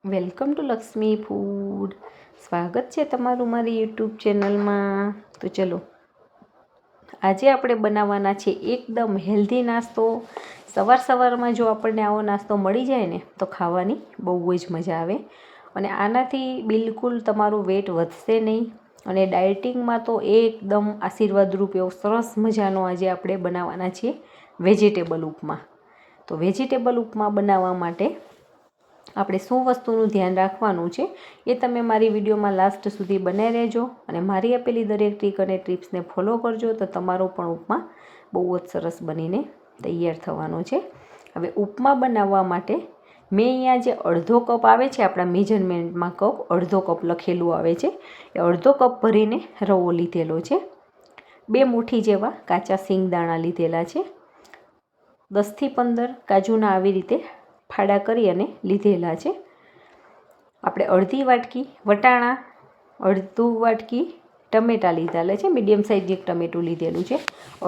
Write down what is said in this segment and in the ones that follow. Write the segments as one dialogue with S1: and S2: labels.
S1: Welcome to Lakshmi food. સ્વાગત છે તમારું મારી યુટ્યુબ ચેનલમાં. તો ચલો, આજે આપણે બનાવવાના છે એકદમ હેલ્ધી નાસ્તો. સવારમાં જો આપણને આવો નાસ્તો મળી જાય ને તો ખાવાની બહુ જ મજા આવે. અને આનાથી બિલકુલ તમારું વેટ વધશે નહીં. અને ડાયટિંગમાં તો એકદમ આશીર્વાદરૂપ એવો સરસ મજાનો આજે આપણે બનાવવાના છીએ વેજીટેબલ ઉપમા. તો વેજીટેબલ ઉપમા બનાવવા માટે આપણે શું વસ્તુનું ધ્યાન રાખવાનું છે એ તમે મારી વિડીયોમાં લાસ્ટ સુધી બનાવી રહેજો. અને મારી આપેલી દરેક ટ્રીક અને ટિપ્સને ફોલો કરજો તો તમારો પણ ઉપમા બહુ જ સરસ બનીને તૈયાર થવાનો છે. હવે ઉપમા બનાવવા માટે મેં અહીંયા જે અડધો કપ આવે છે, આપણા મેજરમેન્ટમાં કપ અડધો કપ લખેલું આવે છે, એ અડધો કપ ભરીને રવો લીધેલો છે. 2 મુઠ્ઠી જેવા કાચા સિંગદાણા લીધેલા છે. 10થી 15 કાજુના આવી રીતે ફાડા કરી અને લીધેલા છે. આપણે અડધી વાટકી વટાણા, અડધું વાટકી ટમેટાં લીધેલા છે, મીડિયમ સાઇઝ એક ટમેટું લીધેલું છે.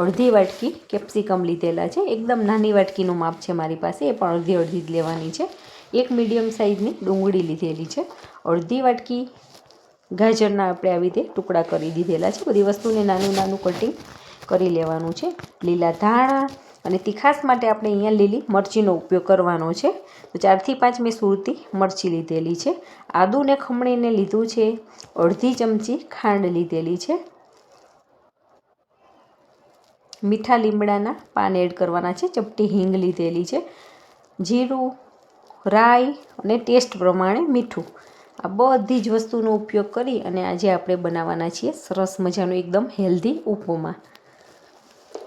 S1: અડધી વાટકી કેપ્સિકમ લીધેલા છે, એકદમ નાની વાટકીનું માપ છે મારી પાસે, એ પણ અડધી જ લેવાની છે. એક મીડિયમ સાઇઝની ડુંગળી લીધેલી છે. અડધી વાટકી ગાજરના આપણે આવી રીતે ટુકડા કરી દીધેલા છે. બધી વસ્તુને નાનું નાનું કટિંગ કરી લેવાનું છે. લીલા ધાણા અને તીખાસ માટે આપણે અહીંયા લીલી મરચીનો ઉપયોગ કરવાનો છે. તો 4થી 5 મેં સુરતી મરચી લીધેલી છે. આદુને ખમણીને લીધું છે. અડધી ચમચી ખાંડ લીધેલી છે. મીઠા લીમડાના પાન એડ કરવાના છે. ચપટી હિંગ લીધેલી છે. જીરું, રાઈ અને ટેસ્ટ પ્રમાણે મીઠું. આ બધી જ વસ્તુનો ઉપયોગ કરી અને આજે આપણે બનાવવાના છીએ સરસ મજાનું એકદમ હેલ્ધી ઉપમા.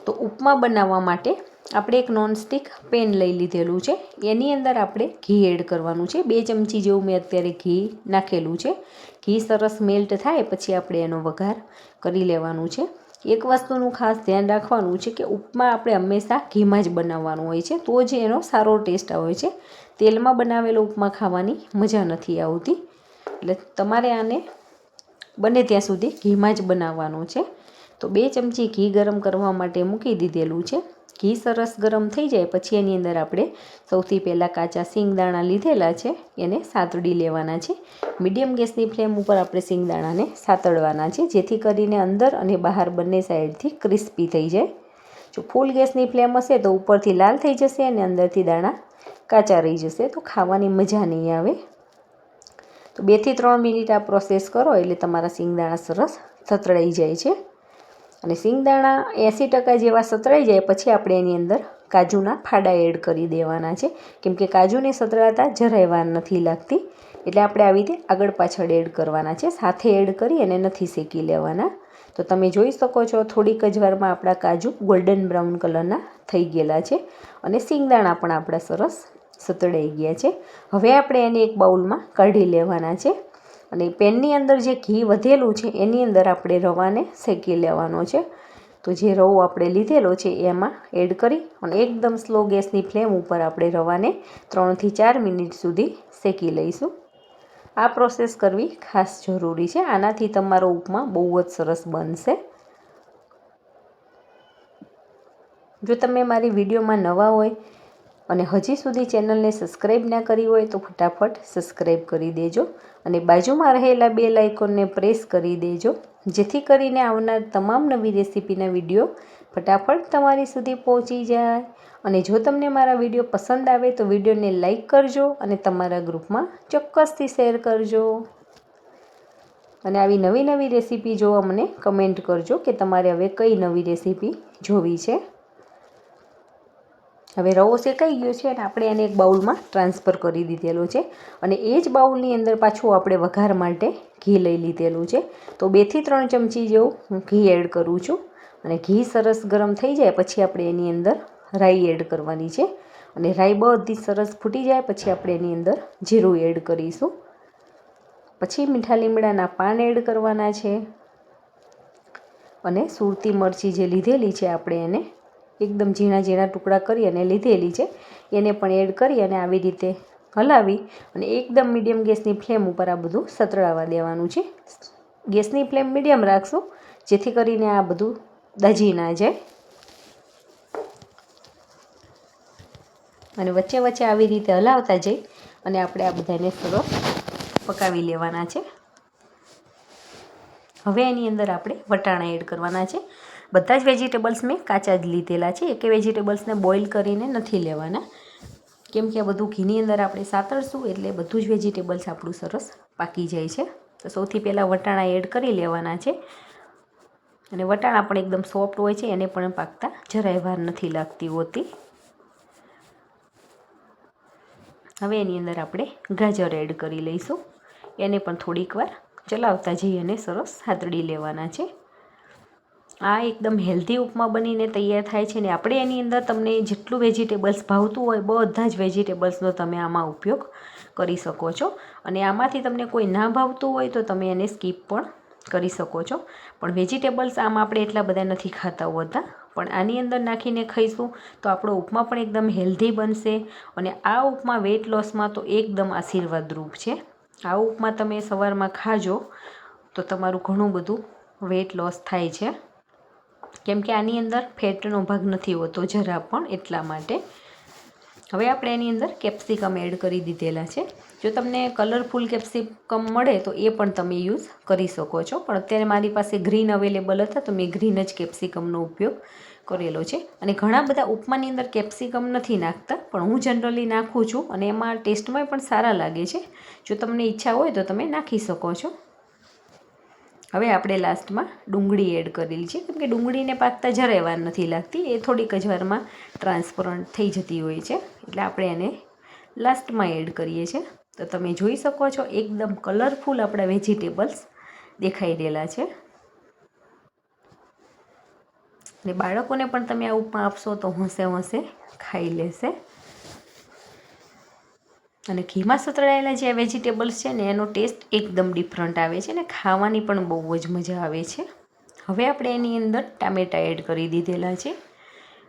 S1: તો ઉપમા બનાવવા માટે આપણે એક નોનસ્ટિક પેન લઈ લીધેલું છે. એની અંદર આપણે ઘી એડ કરવાનું છે. 2 ચમચી જેવું મેં અત્યારે ઘી નાખેલું છે. ઘી સરસ મેલ્ટ થાય પછી આપણે એનો વઘાર કરી લેવાનું છે. એક વસ્તુનું ખાસ ધ્યાન રાખવાનું છે કે ઉપમા આપણે હંમેશા ઘીમાં જ બનાવવાનું હોય છે, તો જ એનો સારો ટેસ્ટ આવે છે. તેલમાં બનાવેલો ઉપમા ખાવાની મજા નથી આવતી. એટલે તમારે આને બને ત્યાં સુધી ઘીમાં જ બનાવવાનું છે. તો 2 ચમચી ઘી ગરમ કરવા માટે મૂકી દીધેલું છે. ઘી સરસ ગરમ થઈ જાય પછી એની અંદર આપણે સૌથી પહેલાં કાચા સિંગદાણા લીધેલા છે, એને સાતડી લેવાના છે. મીડિયમ ગેસની ફ્લેમ ઉપર આપણે સિંગદાણાને સાતળવાના છે, જેથી કરીને અંદર અને બહાર બંને સાઈડથી ક્રિસ્પી થઈ જાય. જો ફૂલ ગેસની ફ્લેમ હશે તો ઉપરથી લાલ થઈ જશે અને અંદરથી દાણા કાચા રહી જશે, તો ખાવાની મજા નહીં આવે. તો 2 થી 3 મિનિટ આ પ્રોસેસ કરો એટલે તમારા સિંગદાણા સરસ સતળાઈ જાય છે. અને સિંગદાણા 80% જેવા સતળાઈ જાય પછી આપણે એની અંદર કાજુના ફાડા એડ કરી દેવાના છે, કેમ કે કાજુને સતળાતા જરાય વાર નથી લાગતી. એટલે આપણે આવી રીતે આગળ પાછળ એડ કરવાના છે, સાથે એડ કરી અને નથી શેકી લેવાના. તો તમે જોઈ શકો છો થોડીક જ વારમાં આપણા કાજુ ગોલ્ડન બ્રાઉન કલરના થઈ ગયેલા છે અને સિંગદાણા પણ આપણા સરસ સતળાઈ ગયા છે. હવે આપણે એને એક બાઉલમાં કાઢી લેવાના છે. અને પેનની અંદર જે ઘી વધેલું છે એની અંદર આપણે રવાને શેકી લેવાનો છે. તો જે રવો આપણે લીધેલો છે એમાં એડ કરી અને એકદમ સ્લો ગેસની ફ્લેમ ઉપર આપણે રવાને 3 થી 4 મિનિટ સુધી શેકી લઈશું. આ પ્રોસેસ કરવી ખાસ જરૂરી છે, આનાથી તમારો ઉપમા બહુ જ સરસ બનશે. જો તમે મારી વિડીયોમાં નવા હોય અને હજી સુધી ચેનલને સબસ્ક્રાઈબ ના કરી હોય તો ફટાફટ સબસ્ક્રાઈબ કરી દેજો અને બાજુમાં રહેલા બેલ આઇકોનને પ્રેસ કરી દેજો, જેથી કરીને આવનાર તમામ નવી રેસીપીના વિડીયો ફટાફટ તમારી સુધી પહોંચી જાય. અને જો તમને મારા વિડીયો પસંદ આવે તો વિડીયોને લાઈક કરજો અને તમારા ગ્રુપમાં ચોક્કસથી શેર કરજો. અને આવી નવી રેસીપી જોવા મને કમેન્ટ કરજો કે તમારે હવે કઈ નવી રેસીપી જોવી છે. હવે રવો શેકાઈ ગયો છે અને આપણે એને એક બાઉલમાં ટ્રાન્સફર કરી દીધેલો છે. અને એ જ બાઉલની અંદર પાછું આપણે વઘાર માટે ઘી લઈ લીધેલું છે. તો 2 થી 3 ચમચી જેવું હું ઘી એડ કરું છું. અને ઘી સરસ ગરમ થઈ જાય પછી આપણે એની અંદર રાઈ એડ કરવાની છે. અને રાઈ બધી સરસ ફૂટી જાય પછી આપણે એની અંદર જીરું એડ કરીશું. પછી મીઠા લીમડાના પાન એડ કરવાના છે. અને સુરતી મરચી જે લીધેલી છે આપણે એને એકદમ ઝીણા ટુકડા કરી અને લીધેલી છે, એને પણ એડ કરી અને આવી રીતે હલાવી અને એકદમ મીડિયમ ગેસની ફ્લેમ ઉપર આ બધું સતળાવા દેવાનું છે. ગેસની ફ્લેમ મીડિયમ રાખશું જેથી કરીને આ બધું દાજી ના જાય. અને વચ્ચે આવી રીતે હલાવતા જઈ અને આપણે આ બધાને સરસ પકાવી લેવાના છે. હવે એની અંદર આપણે વટાણા એડ કરવાના છે. બધા જ વેજીટેબલ્સ મેં કાચા જ લીધેલા છે. એકે વેજીટેબલ્સને બોઇલ કરીને નથી લેવાના, કેમ કે આ બધું ઘીની અંદર આપણે સાતળશું એટલે બધું જ વેજીટેબલ્સ આપણું સરસ પાકી જાય છે. તો સૌથી પહેલાં વટાણા એડ કરી લેવાના છે. અને વટાણા પણ એકદમ સોફ્ટ હોય છે, એને પણ પાકતા જરાય વાર નથી લાગતી હોતી. હવે એની અંદર આપણે ગાજર એડ કરી લઈશું. એને પણ થોડીક વાર ચલાવતા જઈ અને સરસ સાતળી લેવાના છે. આ એકદમ હેલ્ધી ઉપમા બનીને તૈયાર થાય છે. ને આપણે એની અંદર તમને જેટલું વેજીટેબલ્સ ભાવતું હોય બધા જ વેજીટેબલ્સનો તમે આમાં ઉપયોગ કરી શકો છો. અને આમાંથી તમને કોઈ ના ભાવતું હોય તો તમે એને સ્કીપ પણ કરી શકો છો. પણ વેજીટેબલ્સ આમાં આપણે એટલા બધા નથી ખાતા હોતા, પણ આની અંદર નાખીને ખાઈશું તો આપણો ઉપમા પણ એકદમ હેલ્ધી બનશે. અને આ ઉપમા વેઇટ લોસમાં તો એકદમ આશીર્વાદરૂપ છે. આ ઉપમા તમે સવારમાં ખાજો તો તમારું ઘણું બધું વેઇટ લોસ થાય છે, કેમ કે આની અંદર ફેટનો ભાગ નથી હોતો જરા પણ, એટલા માટે. હવે આપણે એની અંદર કેપ્સિકમ એડ કરી દીધેલા છે. જો તમને કલરફુલ કેપ્સિકમ મળે તો એ પણ તમે યુઝ કરી શકો છો, પણ અત્યારે મારી પાસે ગ્રીન અવેલેબલ હતા તો મેં ગ્રીન જ કેપ્સિકમનો ઉપયોગ કરેલો છે. અને ઘણા બધા ઉપમાની અંદર કેપ્સિકમ નથી નાખતા, પણ હું જનરલી નાખું છું અને એમાં ટેસ્ટમાં પણ સારા લાગે છે. જો તમને ઈચ્છા હોય તો તમે નાખી શકો છો. હવે આપણે લાસ્ટમાં ડુંગળી એડ કરેલી છે, કેમ કે ડુંગળીને પાકતા જરાય વાર નથી લાગતી, એ થોડીક જ વારમાં ટ્રાન્સપરન્ટ થઈ જતી હોય છે, એટલે આપણે એને લાસ્ટમાં એડ કરીએ છીએ. તો તમે જોઈ શકો છો એકદમ કલરફુલ આપણા વેજીટેબલ્સ દેખાઈ રહેલા છે. ને બાળકોને પણ તમે આ ઉપમા આપશો તો હોંશે હોંશે ખાઈ લેશે. અને ઘીમાં સતળાયેલા જે વેજીટેબલ્સ છે ને એનો ટેસ્ટ એકદમ ડિફરન્ટ આવે છે, ને ખાવાની પણ બહુ જ મજા આવે છે. હવે આપણે એની અંદર ટામેટાં એડ કરી દીધેલા છે.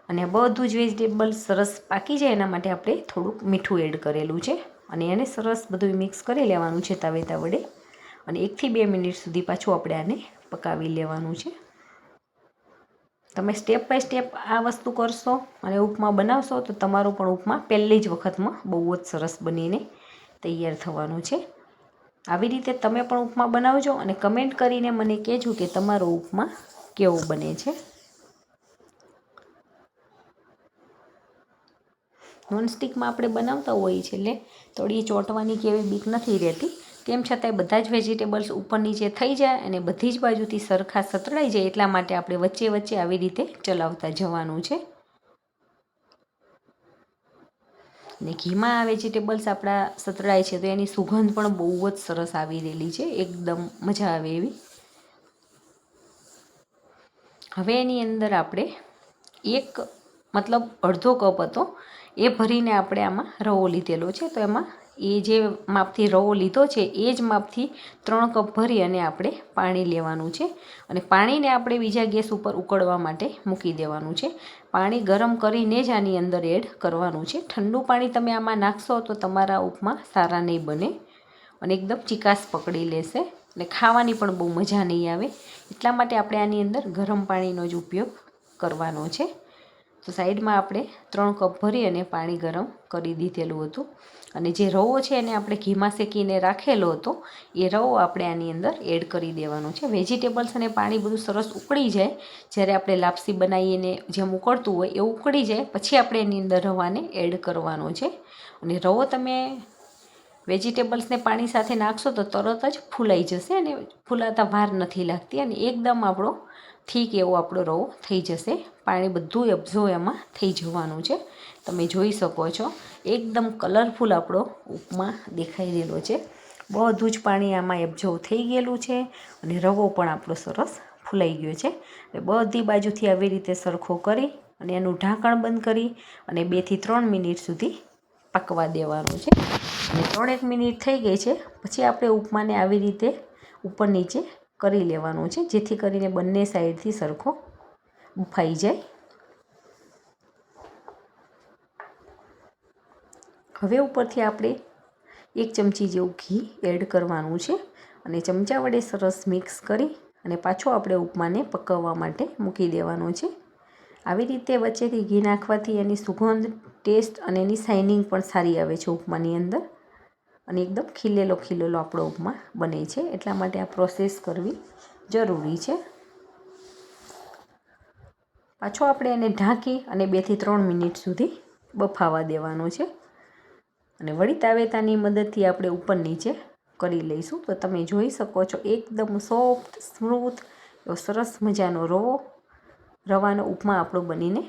S1: અને બધું જ વેજીટેબલ્સ સરસ પાકી જાય એના માટે આપણે થોડુંક મીઠું એડ કરેલું છે. અને એને સરસ બધું મિક્સ કરી લેવાનું છે તાવેતા વડે. અને 1 થી 2 મિનિટ સુધી પાછું આપણે આને પકાવી લેવાનું છે. તમે સ્ટેપ બાય સ્ટેપ આ વસ્તુ કરશો અને ઉપમા બનાવશો તો તમારો પણ ઉપમા પહેલી જ વખતમાં બહુ જ સરસ બનીને તૈયાર થવાનો છે. આવી રીતે તમે પણ ઉપમા બનાવજો અને કમેન્ટ કરીને મને કહેજો કે તમારો ઉપમા કેવો બને છે. નોનસ્ટિકમાં આપણે બનાવતા હોઈએ છીએ એટલે થોડી ચોંટવાની કે એવી બીક નથી રહેતી. તેમ છતાંય બધા જ વેજીટેબલ્સ ઉપર નીચે થઈ જાય અને બધી જ બાજુથી સરખા સતળાઈ જાય, એટલા માટે આપણે વચ્ચે વચ્ચે આવી રીતે ચલાવતા જવાનું છે. ને ઘીમાં આ વેજીટેબલ્સ આપણા સતળાય છે તો એની સુગંધ પણ બહુ જ સરસ આવી રહેલી છે, એકદમ મજા આવે એવી. હવે એની અંદર આપણે અડધો કપ હતો એ ભરીને આપણે આમાં રવો લીધેલો છે. તો એમાં એ જે માપથી રવો લીધો છે એ જ માપથી 3 કપ ભરી અને આપણે પાણી લેવાનું છે. અને પાણીને આપણે બીજા ગેસ ઉપર ઉકળવા માટે મૂકી દેવાનું છે. પાણી ગરમ કરીને જ આની અંદર એડ કરવાનું છે. ઠંડુ પાણી તમે આમાં નાખશો તો તમારા ઉપમા સારા નહીં બને અને એકદમ ચીકાશ પકડી લેશે અને ખાવાની પણ બહુ મજા નહીં આવે. એટલા માટે આપણે આની અંદર ગરમ પાણીનો જ ઉપયોગ કરવાનો છે. તો સાઈડમાં આપણે 3 કપ ભરી અને પાણી ગરમ કરી દીધેલું હતું. અને જે રવો છે એને આપણે ઘીમાં શેકીને રાખેલો હતો એ રવો આપણે આની અંદર એડ કરી દેવાનો છે. વેજીટેબલ્સ અને પાણી બધું સરસ ઉકળી જાય, જ્યારે આપણે લાપસી બનાવીને જેમ ઉકળતું હોય એ ઉકળી જાય પછી આપણે એની અંદર રવાને એડ કરવાનો છે. અને રવો તમે વેજીટેબલ્સને પાણી સાથે નાખશો તો તરત જ ફૂલાઈ જશે અને ફૂલાતા વાર નથી લાગતી અને એકદમ આપણો થીક એવો આપણો રવો થઈ જશે. પાણી બધું એબ્ઝોર્બ એમાં થઈ જવાનું છે. તમે જોઈ શકો છો એકદમ કલરફુલ આપણો ઉપમા દેખાઈ રહેલો છે. બધું જ પાણી આમાં એબ્ઝોર્બ થઈ ગયેલું છે અને રવો પણ આપણો સરસ ફૂલાઈ ગયો છે. બધી બાજુથી આવી રીતે સરખો કરી અને એનું ઢાંકણ બંધ કરી અને 2 થી 3 મિનિટ સુધી પકવા દેવાનું છે. અને 3 મિનિટ થઈ ગઈ છે પછી આપણે ઉપમાને આવી રીતે ઉપર નીચે કરી લેવાનું છે, જેથી કરીને બંને સાઈડથી સરખો બફાઈ જાય. હવે ઉપરથી આપણે 1 ચમચી જેવું ઘી એડ કરવાનું છે અને ચમચા વડે સરસ મિક્સ કરી અને પાછો આપણે ઉપમાને પકવવા માટે મૂકી દેવાનો છે. આવી રીતે વચ્ચેથી ઘી નાખવાથી એની સુગંધ, ટેસ્ટ અને એની શાઇનિંગ પણ સારી આવે છે ઉપમાની અંદર. અને એકદમ ખીલેલો ખીલેલો આપણો ઉપમા બને છે. એટલા માટે આ પ્રોસેસ કરવી જરૂરી છે. પાછો આપણે એને ઢાંકી અને 2 થી 3 મિનિટ સુધી બફાવા દેવાનો છે. અને વળી તાવેતાની મદદથી આપણે ઉપર નીચે કરી લઈશું. તો તમે જોઈ શકો છો એકદમ સોફ્ટ સ્મૂથ એવો સરસ મજાનો રવાનો ઉપમા આપણો બનીને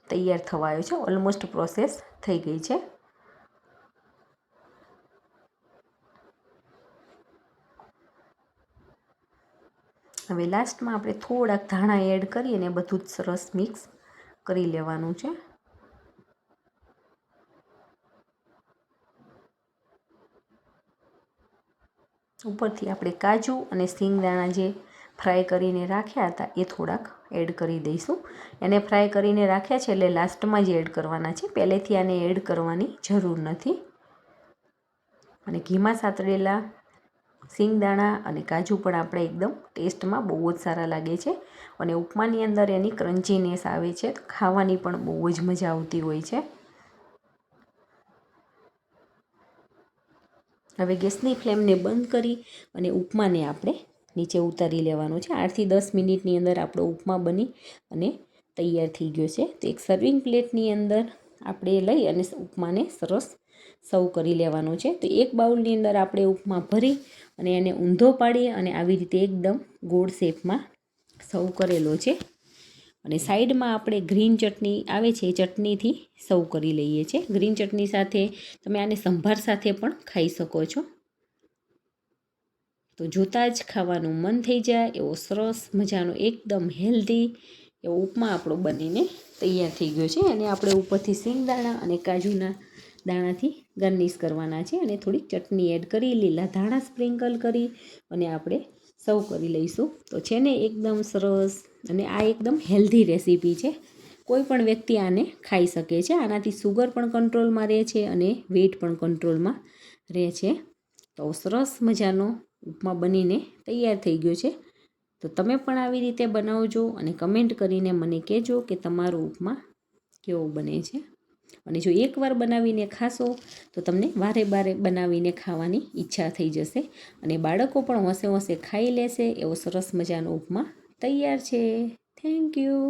S1: તૈયાર થવાયો છે. ઓલમોસ્ટ પ્રોસેસ થઈ ગઈ છે. હવે લાસ્ટમાં આપણે થોડાક ધાણા એડ કરી અને બધું જ સરસ મિક્સ કરી લેવાનું છે. ઉપરથી આપણે કાજુ અને સિંગદાણા જે ફ્રાય કરીને રાખ્યા હતા એ થોડાક એડ કરી દઈશું. એને ફ્રાય કરીને રાખ્યા છે એટલે લાસ્ટમાં જ એડ કરવાના છે. પહેલેથી આને એડ કરવાની જરૂર નથી. અને ઘીમાં સાતળેલા સિંગદાણા અને કાજુ પણ આપણે એકદમ ટેસ્ટમાં બહુ જ સારા લાગે છે. અને ઉપમાની અંદર એની ક્રન્ચીનેસ આવે છે, તો ખાવાની પણ બહુ જ મજા આવતી હોય છે. હવે ગેસની ફ્લેમને બંધ કરી અને ઉપમાને આપણે નીચે ઉતારી લેવાનો છે. 8 થી 10 મિનિટની અંદર આપણો ઉપમા બની અને તૈયાર થઈ ગયો છે. તો એક સર્વિંગ પ્લેટની અંદર આપણે લઈ અને ઉપમાને સરસ સર્વ કરી લેવાનો છે. તો એક બાઉલની અંદર આપણે ઉપમા ભરી અને એને ઊંધો પાડી અને આવી રીતે એકદમ ગોળ શેપમાં સર્વ કરેલો છે. અને સાઈડમાં આપણે ગ્રીન ચટણી આવે છે એ ચટણીથી સર્વ કરી લઈએ છીએ. ગ્રીન ચટણી સાથે તમે આને સંભાર સાથે પણ ખાઈ શકો છો. તો જોતાં જ ખાવાનું મન થઈ જાય એવો સરસ મજાનો એકદમ હેલ્ધી એવો ઉપમા આપણો બનીને તૈયાર થઈ ગયો છે. અને આપણે ઉપરથી સિંગદાણા અને કાજુના દાણાથી ગાર્નિશ કરવાના છે. અને થોડીક ચટણી એડ કરી, લીલા ધાણા સ્પ્રિંકલ કરી અને આપણે સર્વ કરી લઈશું. તો છે ને એકદમ સરસ. અને આ એકદમ હેલ્ધી રેસીપી છે. કોઈ પણ વ્યક્તિ આને ખાઈ શકે છે. આનાથી સુગર પણ કંટ્રોલમાં રહે છે અને વેઇટ પણ કંટ્રોલમાં રહે છે. તો સરસ મજાનો ઉપમા બનીને તૈયાર થઈ ગયો છે. તો તમે પણ આવી રીતે બનાવજો અને કમેન્ટ કરીને મને કહેજો કે તમારો ઉપમા કેવો બને છે. અને જો એકવાર બનાવીને ખાશો તો તમને વારે વારે બનાવીને ખાવાની ઈચ્છા થઈ જશે. અને બાળકો પણ હોંશે હોંશે ખાઈ લેશે એવો સરસ મજાનો ઉપમા તૈયાર છે. Thank you.